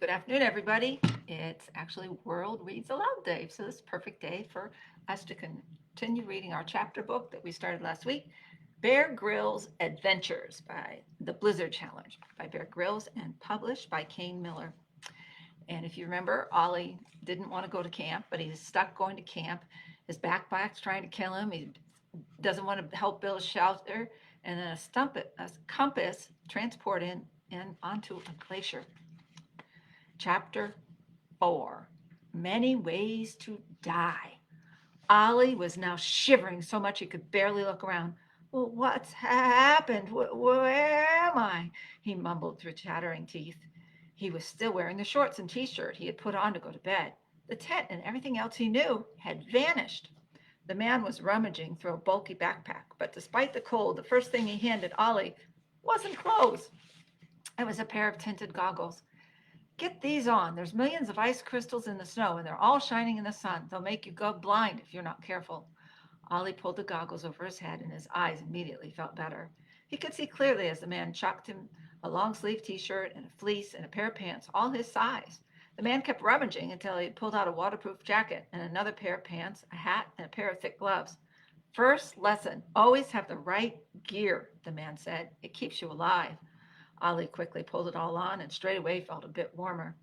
Good afternoon, everybody. It's actually World Reads Aloud Day, so this is a perfect day for us to continue reading our chapter book that we started last week, Bear Grylls Adventures by the Blizzard Challenge by Bear Grylls and published by Kane Miller. And if you remember, Ollie didn't want to go to camp, but he's stuck going to camp. His backpack's trying to kill him. He doesn't want to help build a shelter, and then a compass transport in onto a glacier. Chapter 4 Many Ways to Die. Ollie was now shivering so much he could barely look around. Well, what's happened? Where am I? He mumbled through chattering teeth. He was still wearing the shorts and t shirt he had put on to go to bed. The tent and everything else he knew had vanished. The man was rummaging through a bulky backpack, but despite the cold, the first thing he handed Ollie wasn't clothes. It was a pair of tinted goggles. Get these on. There's millions of ice crystals in the snow, and they're all shining in the sun. They'll make you go blind if you're not careful. Ollie pulled the goggles over his head, and his eyes immediately felt better. He could see clearly as the man chucked him a long sleeved t shirt and a fleece and a pair of pants, all his size. The man kept rummaging until he had pulled out a waterproof jacket and another pair of pants, a hat, and a pair of thick gloves. First lesson always have the right gear, the man said. It keeps you alive. Ollie quickly pulled it all on and straightway felt a bit warmer.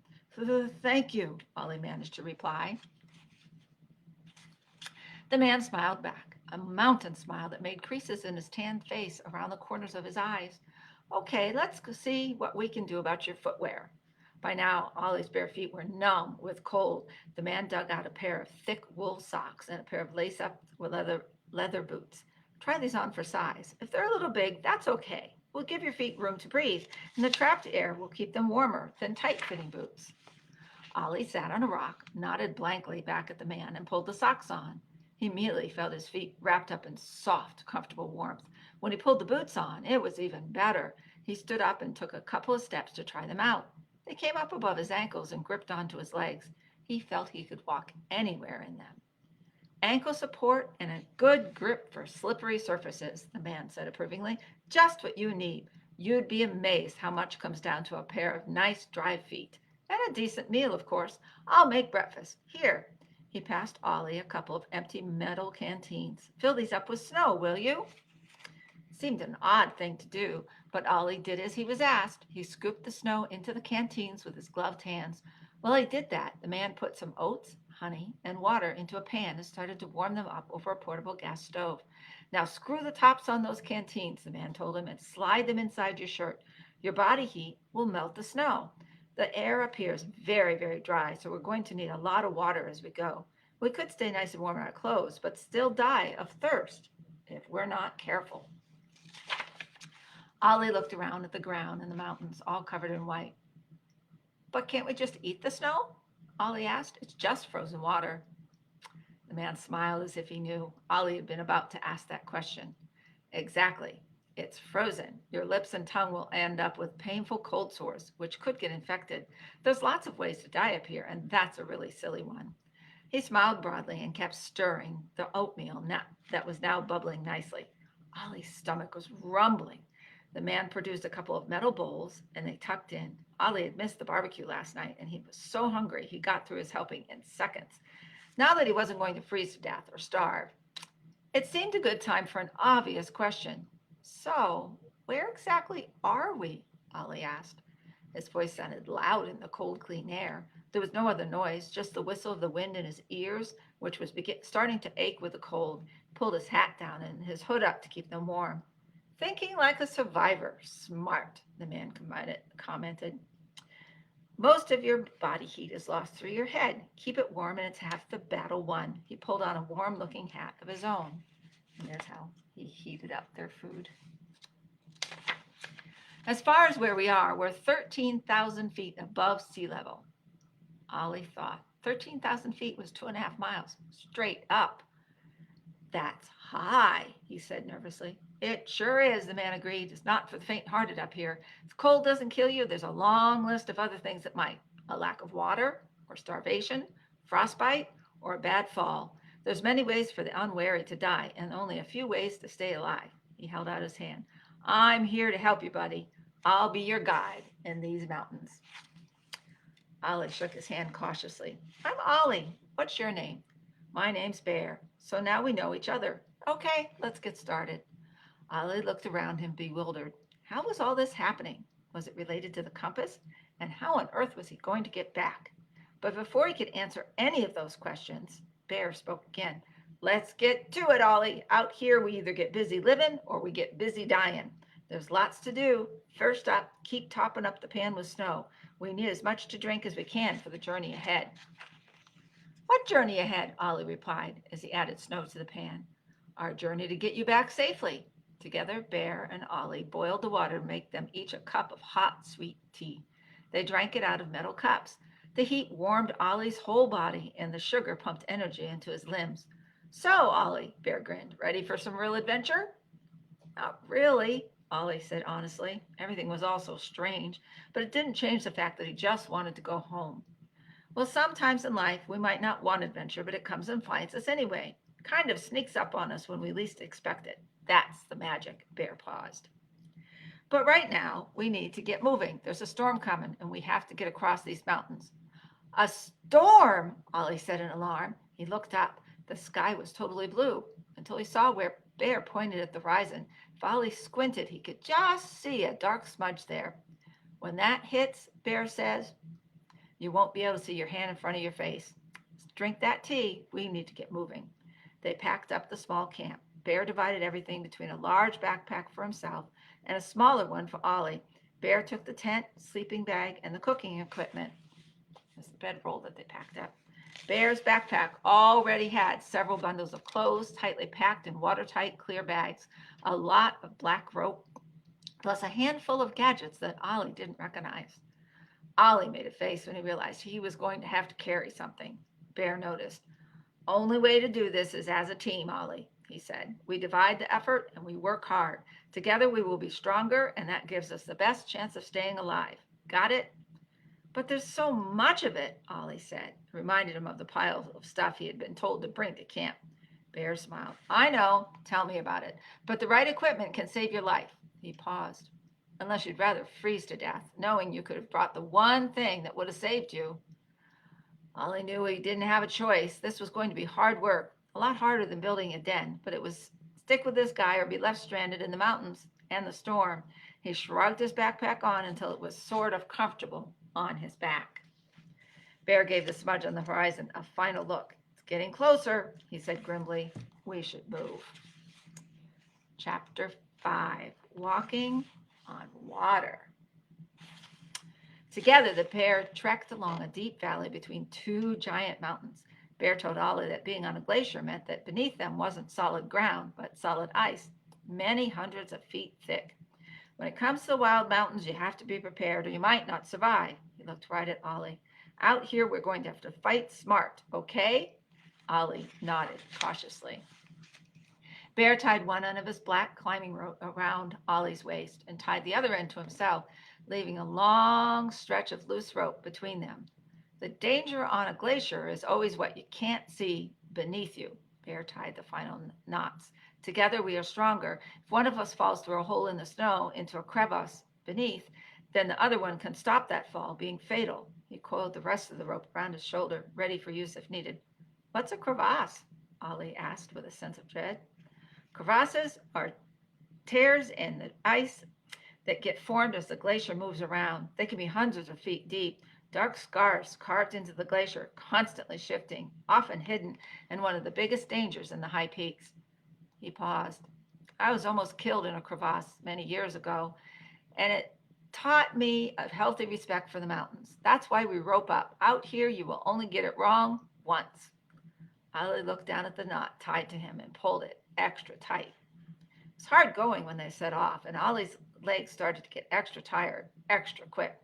Thank you, Ollie managed to reply. The man smiled back, a mountain smile that made creases in his tanned face around the corners of his eyes. Okay, let's go see what we can do about your footwear. By now, Ollie's bare feet were numb with cold. The man dug out a pair of thick wool socks and a pair of lace-up leather boots. Try these on for size. If they're a little big, that's okay. We'll give your feet room to breathe, and the trapped air will keep them warmer than tight-fitting boots. Ollie sat on a rock, nodded blankly back at the man, and pulled the socks on. He immediately felt his feet wrapped up in soft, comfortable warmth. When he pulled the boots on, it was even better. He stood up and took a couple of steps to try them out. They came up above his ankles and gripped onto his legs. He felt he could walk anywhere in them. Ankle support and a good grip for slippery surfaces, the man said approvingly. Just what you need. You'd be amazed how much comes down to a pair of nice dry feet. And a decent meal, of course. I'll make breakfast. Here. He passed Ollie a couple of empty metal canteens. Fill these up with snow, will you? It seemed an odd thing to do, but Ollie did as he was asked. He scooped the snow into the canteens with his gloved hands. While he did that, the man put some oats, honey, and water into a pan and started to warm them up over a portable gas stove. Now screw the tops on those canteens, the man told him, and slide them inside your shirt. Your body heat will melt the snow. The air up here is very, very dry, so we're going to need a lot of water as we go. We could stay nice and warm in our clothes, but still die of thirst if we're not careful. Ollie looked around at the ground and the mountains, all covered in white. But can't we just eat the snow? Ollie asked. It's just frozen water. The man smiled as if he knew Ollie had been about to ask that question. Exactly. It's frozen. Your lips and tongue will end up with painful cold sores, which could get infected. There's lots of ways to die up here, and that's a really silly one. He smiled broadly and kept stirring the oatmeal that was now bubbling nicely. Ollie's stomach was rumbling. The man produced a couple of metal bowls, and they tucked in. Ollie had missed the barbecue last night, and he was so hungry he got through his helping in seconds. Now that he wasn't going to freeze to death or starve, it seemed a good time for an obvious question. So, where exactly are we? Ollie asked. His voice sounded loud in the cold, clean air. There was no other noise, just the whistle of the wind in his ears, which was starting to ache with the cold. He pulled his hat down and his hood up to keep them warm. Thinking like a survivor. Smart, the man commented. Most of your body heat is lost through your head. Keep it warm and it's half the battle won. He pulled on a warm-looking hat of his own. And there's how he heated up their food. As far as where we are, we're 13,000 feet above sea level. Ollie thought 13,000 feet was 2.5 miles, straight up. That's high, he said nervously. It sure is, the man agreed. It's not for the faint-hearted up here. If cold doesn't kill you, there's a long list of other things that might. A lack of water, or starvation, frostbite, or a bad fall. There's many ways for the unwary to die, and only a few ways to stay alive. He held out his hand. I'm here to help you, buddy. I'll be your guide in these mountains. Ollie shook his hand cautiously. I'm Ollie. What's your name? My name's Bear. So now we know each other. Okay, let's get started. Ollie looked around him, bewildered. How was all this happening? Was it related to the compass? And how on earth was he going to get back? But before he could answer any of those questions, Bear spoke again. Let's get to it, Ollie. Out here, we either get busy living or we get busy dying. There's lots to do. First up, keep topping up the pan with snow. We need as much to drink as we can for the journey ahead. What journey ahead? Ollie replied as he added snow to the pan. Our journey to get you back safely. Together, Bear and Ollie boiled the water to make them each a cup of hot, sweet tea. They drank it out of metal cups. The heat warmed Ollie's whole body, and the sugar pumped energy into his limbs. So, Ollie, Bear grinned, ready for some real adventure? Not really, Ollie said honestly. Everything was all so strange, but it didn't change the fact that he just wanted to go home. Well, sometimes in life we might not want adventure, but it comes and finds us anyway. Kind of sneaks up on us when we least expect it. That's the magic. Bear paused. But right now, we need to get moving. There's a storm coming, and we have to get across these mountains. A storm, Ollie said in alarm. He looked up. The sky was totally blue until he saw where Bear pointed at the horizon. If Ollie squinted, he could just see a dark smudge there. When that hits, Bear says, you won't be able to see your hand in front of your face. Drink that tea. We need to get moving. They packed up the small camp. Bear divided everything between a large backpack for himself and a smaller one for Ollie. Bear took the tent, sleeping bag, and the cooking equipment. That's the bedroll that they packed up. Bear's backpack already had several bundles of clothes tightly packed in watertight, clear bags, a lot of black rope, plus a handful of gadgets that Ollie didn't recognize. Ollie made a face when he realized he was going to have to carry something. Bear noticed. Only way to do this is as a team, Ollie, he said. We divide the effort and we work hard. Together we will be stronger, and that gives us the best chance of staying alive. Got it? But there's so much of it, Ollie said, reminded him of the piles of stuff he had been told to bring to camp. Bear smiled. I know. Tell me about it. But the right equipment can save your life. He paused. Unless you'd rather freeze to death, knowing you could have brought the one thing that would have saved you. Ollie knew he didn't have a choice. This was going to be hard work, a lot harder than building a den, but it was stick with this guy or be left stranded in the mountains and the storm. He shrugged his backpack on until it was sort of comfortable on his back. Bear gave the smudge on the horizon a final look. It's getting closer, he said grimly. We should move. Chapter 5, Walking on Water. Together, the pair trekked along a deep valley between two giant mountains. Bear told Ollie that being on a glacier meant that beneath them wasn't solid ground, but solid ice, many hundreds of feet thick. When it comes to the wild mountains, you have to be prepared or you might not survive. He looked right at Ollie. Out here, we're going to have to fight smart, okay? Ollie nodded cautiously. Bear tied one end of his black climbing rope around Ollie's waist and tied the other end to himself, leaving a long stretch of loose rope between them. The danger on a glacier is always what you can't see beneath you. Bear tied the final knots. Together we are stronger. If one of us falls through a hole in the snow into a crevasse beneath, then the other one can stop that fall, being fatal. He coiled the rest of the rope around his shoulder, ready for use if needed. What's a crevasse? Ollie asked with a sense of dread. Crevasses are tears in the ice that get formed as the glacier moves around. They can be hundreds of feet deep, dark scars carved into the glacier, constantly shifting, often hidden, and one of the biggest dangers in the high peaks. He paused. I was almost killed in a crevasse many years ago, and it taught me a healthy respect for the mountains. That's why we rope up. Out here, you will only get it wrong once. Ollie looked down at the knot tied to him and pulled it extra tight. It was hard going when they set off, and Ollie's legs started to get extra tired, extra quick.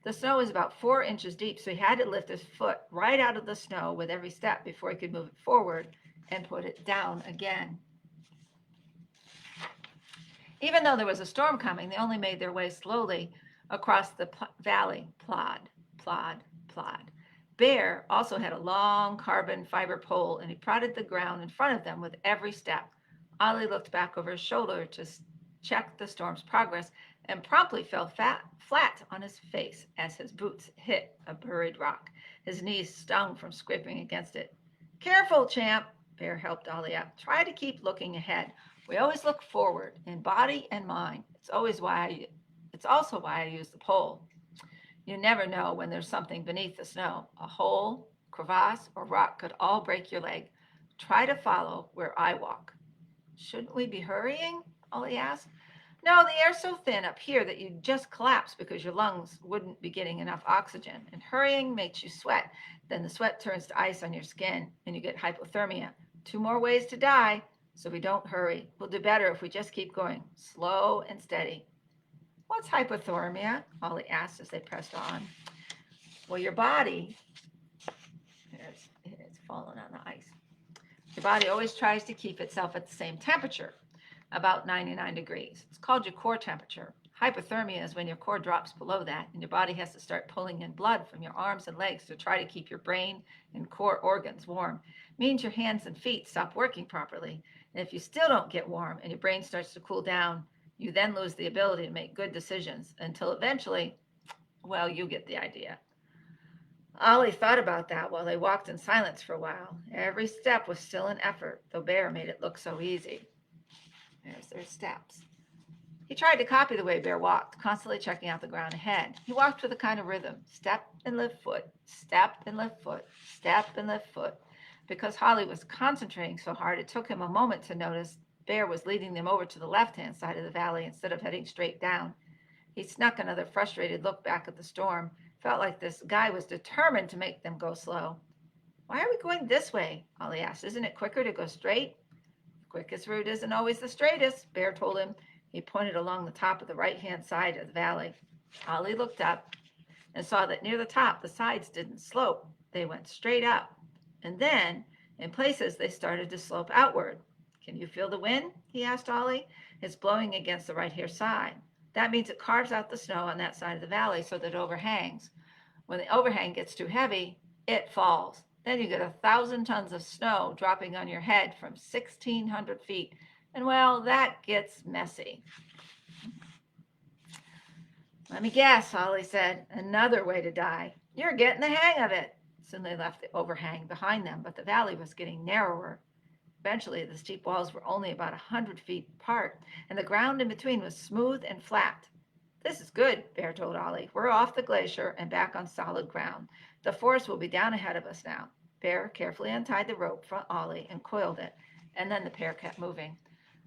The snow was about 4 inches deep, so he had to lift his foot right out of the snow with every step before he could move it forward and put it down again. Even though there was a storm coming, they only made their way slowly across the valley, plod, plod, plod. Bear also had a long carbon fiber pole, and he prodded the ground in front of them with every step. Ollie looked back over his shoulder to check the storm's progress and promptly fell flat on his face as his boots hit a buried rock. His knees stung from scraping against it. Careful, champ, Bear helped Ollie up. Try to keep looking ahead. We always look forward in body and mind. It's also why I use the pole. You never know when there's something beneath the snow. A hole, crevasse, or rock could all break your leg. Try to follow where I walk. Shouldn't we be hurrying? Ollie asked. No, the air's so thin up here that you'd just collapse because your lungs wouldn't be getting enough oxygen. And hurrying makes you sweat. Then the sweat turns to ice on your skin and you get hypothermia. 2 more ways to die, so we don't hurry. We'll do better if we just keep going, slow and steady. What's hypothermia? Ollie asked as they pressed on. Well, your body, it's fallen on the ice. Your body always tries to keep itself at the same temperature, about 99 degrees. It's called your core temperature. Hypothermia is when your core drops below that and your body has to start pulling in blood from your arms and legs to try to keep your brain and core organs warm. It means your hands and feet stop working properly. And if you still don't get warm and your brain starts to cool down, you then lose the ability to make good decisions until eventually, well, you get the idea. Ollie thought about that while they walked in silence for a while. Every step was still an effort, though Bear made it look so easy. There's their steps. He tried to copy the way Bear walked, constantly checking out the ground ahead. He walked with a kind of rhythm, step and lift foot, step and lift foot, step and lift foot. Because Ollie was concentrating so hard, it took him a moment to notice Bear was leading them over to the left-hand side of the valley instead of heading straight down. He snuck another frustrated look back at the storm. Felt like this guy was determined to make them go slow. Why are we going this way? Ollie asked. Isn't it quicker to go straight? The quickest route isn't always the straightest, Bear told him. He pointed along the top of the right-hand side of the valley. Ollie looked up and saw that near the top, the sides didn't slope. They went straight up. And then, in places, they started to slope outward. Can you feel the wind? He asked Ollie. It's blowing against the right-hand side. That means it carves out the snow on that side of the valley so that it overhangs. When the overhang gets too heavy, it falls. Then you get 1,000 tons of snow dropping on your head from 1,600 feet. And well, that gets messy. Let me guess, Ollie said. Another way to die. You're getting the hang of it. Soon they left the overhang behind them, but the valley was getting narrower. Eventually, the steep walls were only about 100 feet apart, and the ground in between was smooth and flat. This is good, Bear told Ollie. We're off the glacier and back on solid ground. The forest will be down ahead of us now. Bear carefully untied the rope from Ollie and coiled it, and then the pair kept moving.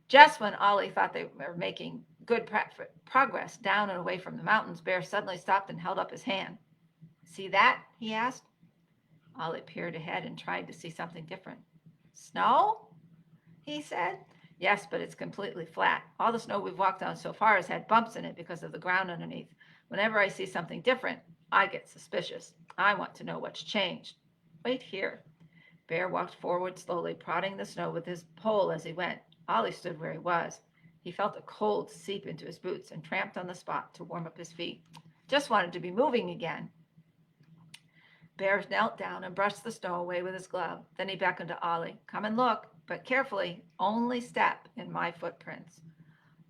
Just when Ollie thought they were making good progress down and away from the mountains, Bear suddenly stopped and held up his hand. See that? He asked. Ollie peered ahead and tried to see something different. Snow? He said. Yes, but it's completely flat. All the snow we've walked on so far has had bumps in it because of the ground underneath. Whenever I see something different, I get suspicious. I want to know what's changed. Wait here. Bear walked forward slowly, prodding the snow with his pole as he went. Ollie stood where he was. He felt a cold seep into his boots and tramped on the spot to warm up his feet. Just wanted to be moving again. Bear knelt down and brushed the snow away with his glove. Then he beckoned to Ollie. Come and look, but carefully, only step in my footprints.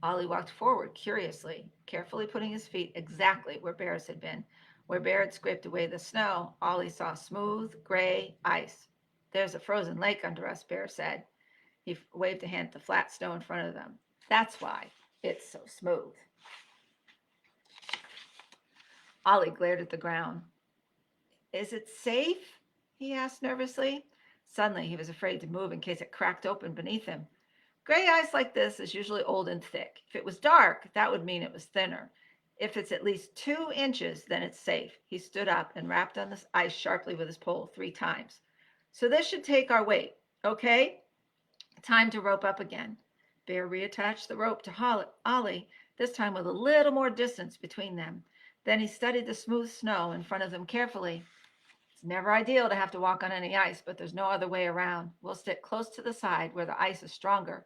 Ollie walked forward curiously, carefully putting his feet exactly where Bear's had been. Where Bear had scraped away the snow, Ollie saw smooth, gray ice. There's a frozen lake under us, Bear said. He waved a hand at the flat snow in front of them. That's why it's so smooth. Ollie glared at the ground. Is it safe? He asked nervously. Suddenly, he was afraid to move in case it cracked open beneath him. Gray ice like this is usually old and thick. If it was dark, that would mean it was thinner. If it's at least 2 inches, then it's safe. He stood up and rapped on the ice sharply with his pole 3 times. So this should take our weight, okay? Time to rope up again. Bear reattached the rope to Ollie, this time with a little more distance between them. Then he studied the smooth snow in front of them carefully. It's never ideal to have to walk on any ice, but there's no other way around. We'll stick close to the side where the ice is stronger.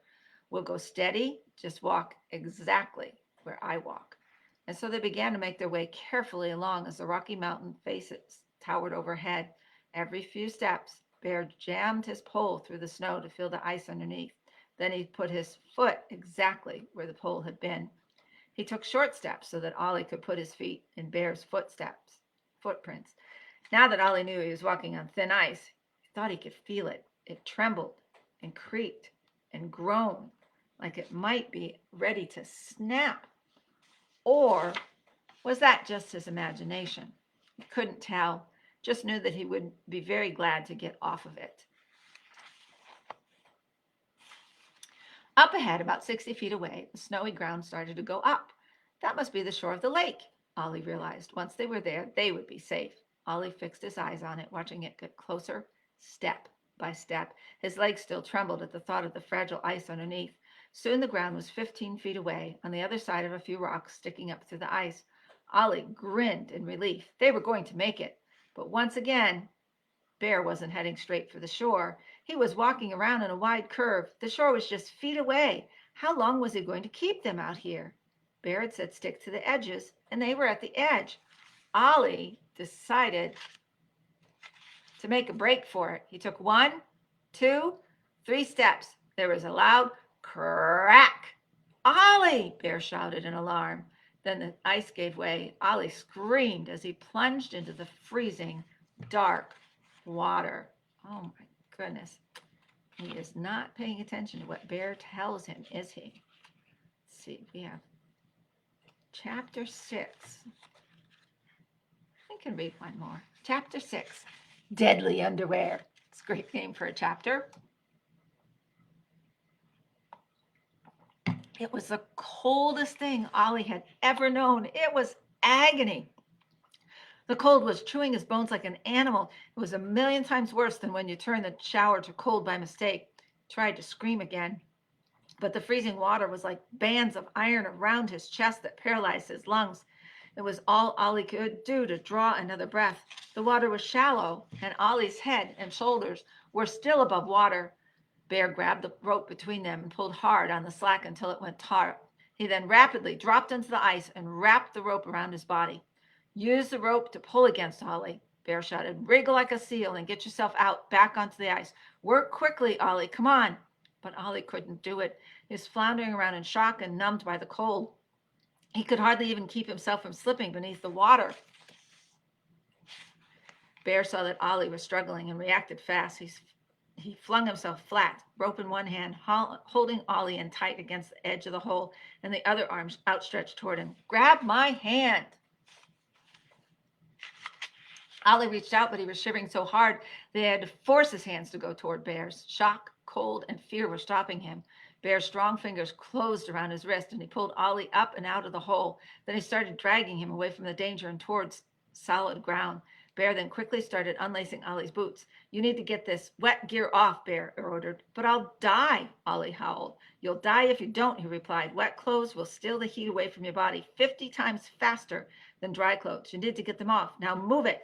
We'll go steady, just walk exactly where I walk. And so they began to make their way carefully along as the Rocky Mountain faces towered overhead. Every few steps, Bear jammed his pole through the snow to feel the ice underneath. Then he put his foot exactly where the pole had been. He took short steps so that Ollie could put his feet in Bear's footprints. Now that Ollie knew he was walking on thin ice, he thought he could feel it. It trembled and creaked and groaned like it might be ready to snap. Or was that just his imagination? He couldn't tell, just knew that he would be very glad to get off of it. Up ahead, about 60 feet away, the snowy ground started to go up. That must be the shore of the lake, Ollie realized. Once they were there, they would be safe. Ollie fixed his eyes on it, watching it get closer, step by step. His legs still trembled at the thought of the fragile ice underneath. Soon the ground was 15 feet away, on the other side of a few rocks sticking up through the ice. Ollie grinned in relief. They were going to make it. But once again, Bear wasn't heading straight for the shore. He was walking around in a wide curve. The shore was just feet away. How long was he going to keep them out here? Bear had said stick to the edges, and they were at the edge. Ollie decided to make a break for it. He took 1, 2, 3 steps. There was a loud crack. Ollie! Bear shouted in alarm. Then the ice gave way. Ollie screamed as he plunged into the freezing, dark water. Oh my goodness. He is not paying attention to what Bear tells him, is he? Let's see, we have chapter 6. I can read one more. Chapter 6, Deadly Underwear. It's a great name for a chapter. It was the coldest thing Ollie had ever known. It was agony. The cold was chewing his bones like an animal. It was a million times worse than when you turn the shower to cold by mistake. He tried to scream again, but the freezing water was like bands of iron around his chest that paralyzed his lungs. It was all Ollie could do to draw another breath. The water was shallow, and Ollie's head and shoulders were still above water. Bear grabbed the rope between them and pulled hard on the slack until it went taut. He then rapidly dropped into the ice and wrapped the rope around his body. Use the rope to pull against Ollie, Bear shouted. Wriggle like a seal and get yourself out back onto the ice. Work quickly, Ollie. Come on. But Ollie couldn't do it. He was floundering around in shock and numbed by the cold. He could hardly even keep himself from slipping beneath the water. Bear saw that Ollie was struggling and reacted fast. He flung himself flat, rope in one hand, holding Ollie in tight against the edge of the hole, and the other arms outstretched toward him. Grab my hand. Ollie reached out, but he was shivering so hard that he had to force his hands to go toward Bear's. Shock, cold, and fear were stopping him. Bear's strong fingers closed around his wrist, and he pulled Ollie up and out of the hole. Then he started dragging him away from the danger and towards solid ground. Bear then quickly started unlacing Ollie's boots. You need to get this wet gear off, Bear ordered. But I'll die, Ollie howled. You'll die if you don't, he replied. Wet clothes will steal the heat away from your body 50 times faster than dry clothes. You need to get them off. Now move it.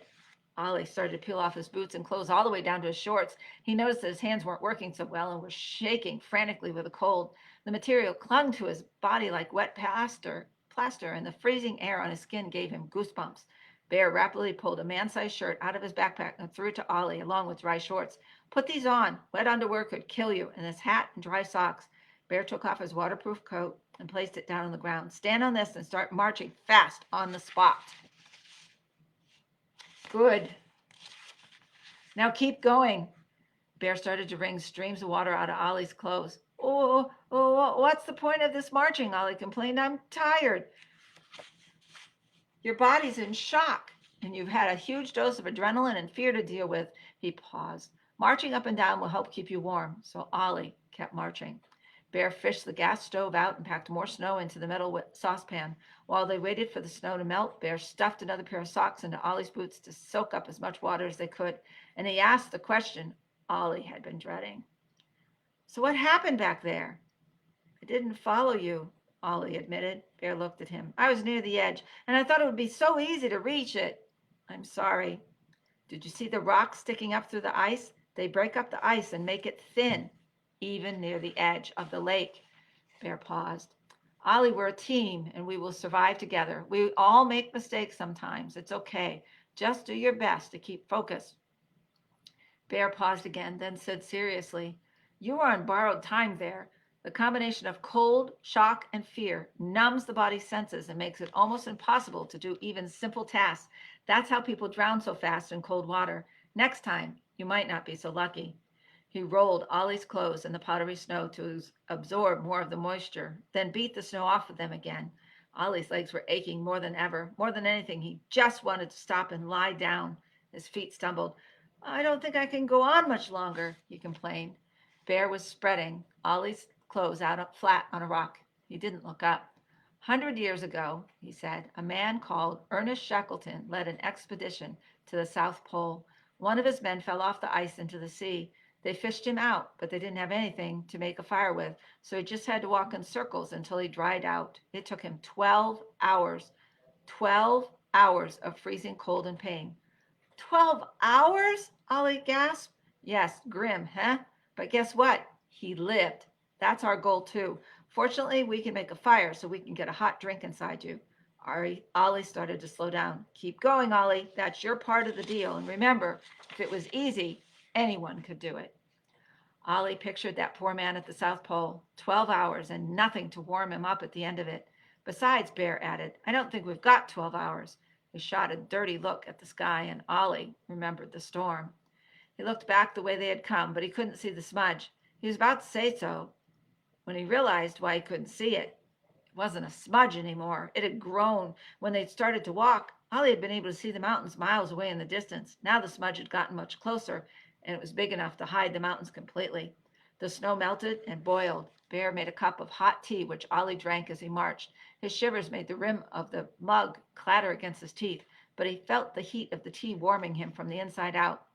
Ollie started to peel off his boots and clothes all the way down to his shorts. He noticed that his hands weren't working so well and were shaking frantically with the cold. The material clung to his body like wet plaster, and the freezing air on his skin gave him goosebumps. Bear rapidly pulled a man-sized shirt out of his backpack and threw it to Ollie along with dry shorts. Put these on. Wet underwear could kill you, and this hat and dry socks. Bear took off his waterproof coat and placed it down on the ground. Stand on this and start marching fast on the spot. Good. Now keep going. Bear started to wring streams of water out of Ollie's clothes. Oh, what's the point of this marching? Ollie complained. I'm tired. Your body's in shock, and you've had a huge dose of adrenaline and fear to deal with. He paused. Marching up and down will help keep you warm. So Ollie kept marching. Bear fished the gas stove out and packed more snow into the metal saucepan. While they waited for the snow to melt, Bear stuffed another pair of socks into Ollie's boots to soak up as much water as they could, and he asked the question Ollie had been dreading. So what happened back there? I didn't follow you, Ollie admitted. Bear looked at him. I was near the edge, and I thought it would be so easy to reach it. I'm sorry. Did you see the rocks sticking up through the ice? They break up the ice and make it thin, even near the edge of the lake. Bear paused. Ollie, we're a team, and we will survive together. We all make mistakes sometimes. It's okay. Just do your best to keep focused. Bear paused again, then said seriously, you were on borrowed time there. The combination of cold, shock, and fear numbs the body's senses and makes it almost impossible to do even simple tasks. That's how people drown so fast in cold water. Next time, you might not be so lucky. He rolled Ollie's clothes in the powdery snow to absorb more of the moisture, then beat the snow off of them again. Ollie's legs were aching more than ever. More than anything, he just wanted to stop and lie down. His feet stumbled. I don't think I can go on much longer, he complained. Bear was spreading Ollie's clothes out up flat on a rock. He didn't look up. 100 years ago, he said, a man called Ernest Shackleton led an expedition to the South Pole. One of his men fell off the ice into the sea. They fished him out, but they didn't have anything to make a fire with, so he just had to walk in circles until he dried out. It took him 12 hours. 12 hours of freezing cold and pain. 12 hours? Ollie gasped. Yes, grim, huh? But guess what? He lived. That's our goal, too. Fortunately, we can make a fire so we can get a hot drink inside you. Ollie started to slow down. Keep going, Ollie. That's your part of the deal. And remember, if it was easy, anyone could do it. Ollie pictured that poor man at the South Pole. 12 hours and nothing to warm him up at the end of it. Besides, Bear added, I don't think we've got 12 hours. He shot a dirty look at the sky, and Ollie remembered the storm. He looked back the way they had come, but he couldn't see the smudge. He was about to say so when he realized why he couldn't see it. It wasn't a smudge anymore. It had grown. When they'd started to walk, Ollie had been able to see the mountains miles away in the distance. Now the smudge had gotten much closer, and it was big enough to hide the mountains completely. The snow melted and boiled. Bear made a cup of hot tea, which Ollie drank as he marched. His shivers made the rim of the mug clatter against his teeth, but he felt the heat of the tea warming him from the inside out.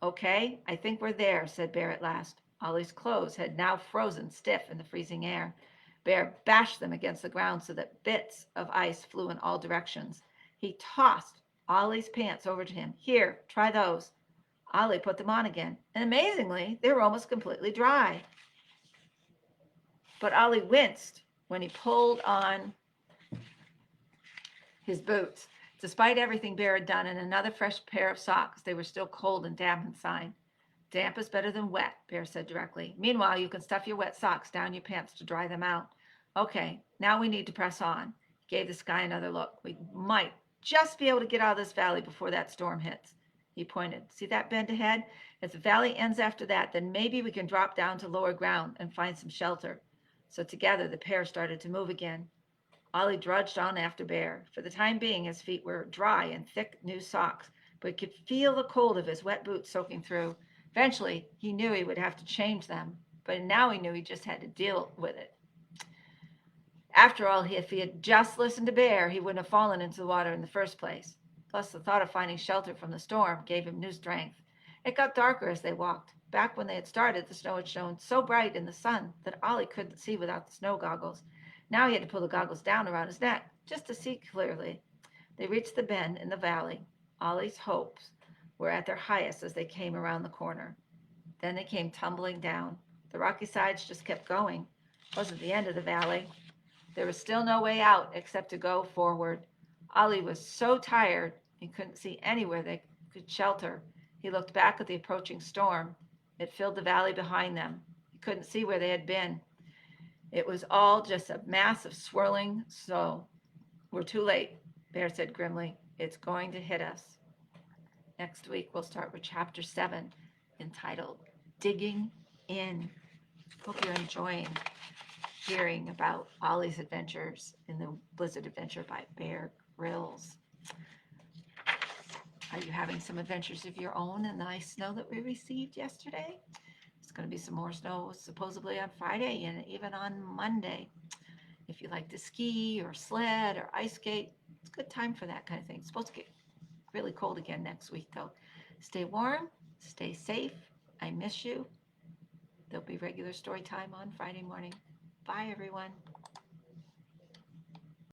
Okay, I think we're there, said Bear at last. Ollie's clothes had now frozen stiff in the freezing air. Bear bashed them against the ground so that bits of ice flew in all directions. He tossed Ollie's pants over to him. Here, try those. Ollie put them on again, and amazingly, they were almost completely dry. But Ollie winced when he pulled on his boots. Despite everything Bear had done and another fresh pair of socks, they were still cold and damp inside. Damp is better than wet, Bear said directly. Meanwhile, you can stuff your wet socks down your pants to dry them out. Okay, now we need to press on. He gave the sky another look. We might just be able to get out of this valley before that storm hits. He pointed. See that bend ahead? If the valley ends after that, then maybe we can drop down to lower ground and find some shelter. So together the pair started to move again. Ollie drudged on after Bear. For the time being, his feet were dry in thick new socks, but he could feel the cold of his wet boots soaking through. Eventually, he knew he would have to change them, but now he knew he just had to deal with it. After all, if he had just listened to Bear, he wouldn't have fallen into the water in the first place. Plus, the thought of finding shelter from the storm gave him new strength. It got darker as they walked. Back when they had started, the snow had shone so bright in the sun that Ollie couldn't see without the snow goggles. Now he had to pull the goggles down around his neck just to see clearly. They reached the bend in the valley. Ollie's hopes were at their highest as they came around the corner. Then they came tumbling down. The rocky sides just kept going. It wasn't the end of the valley. There was still no way out except to go forward. Ollie was so tired he couldn't see anywhere they could shelter. He looked back at the approaching storm. It filled the valley behind them. He couldn't see where they had been. It was all just a mass of swirling snow. We're too late, Bear said grimly. It's going to hit us. Next week, we'll start with Chapter 7, entitled Digging In. Hope you're enjoying hearing about Ollie's adventures in the Blizzard Adventure by Bear Grylls. Are you having some adventures of your own in the nice snow that we received yesterday? There's going to be some more snow supposedly on Friday and even on Monday. If you like to ski or sled or ice skate, it's a good time for that kind of thing. It's supposed to get really cold again next week, though. Stay warm, stay safe. I miss you. There'll be regular story time on Friday morning. Bye, everyone.